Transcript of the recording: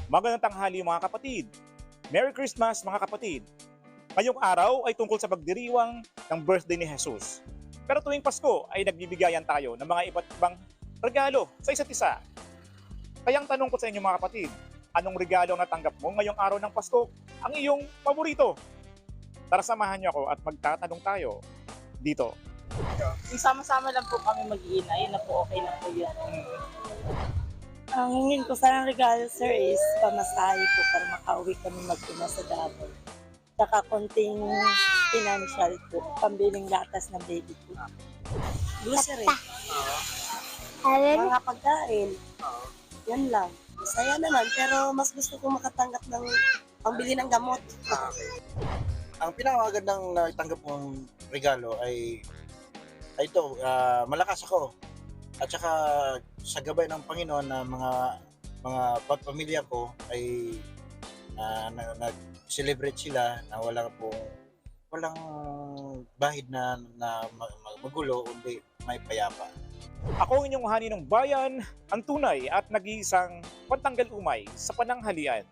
Magandang tanghali mga kapatid. Merry Christmas mga kapatid. Ngayong araw ay tungkol sa pagdiriwang ng birthday ni Jesus. Pero tuwing Pasko ay nagbibigayan tayo ng mga iba't ibang regalo sa isa't isa. Kaya ang tanong ko sa inyo mga kapatid, anong regalo ang natanggap mo ngayong araw ng Pasko? Ang iyong paborito? Tara samahan niyo ako at magtatanong tayo dito. Yung sama-sama lang po kami mag-iina, yun na po, okay na po yun. Ang hingin ko sa regalo, sir, is pamasahe po para makauwi kami mag-ina sa Davao. Tsaka konting financial po, pambiling gatas ng baby po. Grocery. Mga pagkain. Yan lang. Masaya naman, pero mas gusto ko makatanggap ng pambili ng gamot. Ang pinakamagandang natanggap kong regalo ay ito, malakas ako. At saka sa gabay ng Panginoon na mga pamilya ko ay nag-celebrate sila na walang bahid na magulo, kundi may payapa. Ako ang inyong hani ng bayan, ang tunay at nag-iisang pantanggal umay sa pananghalian.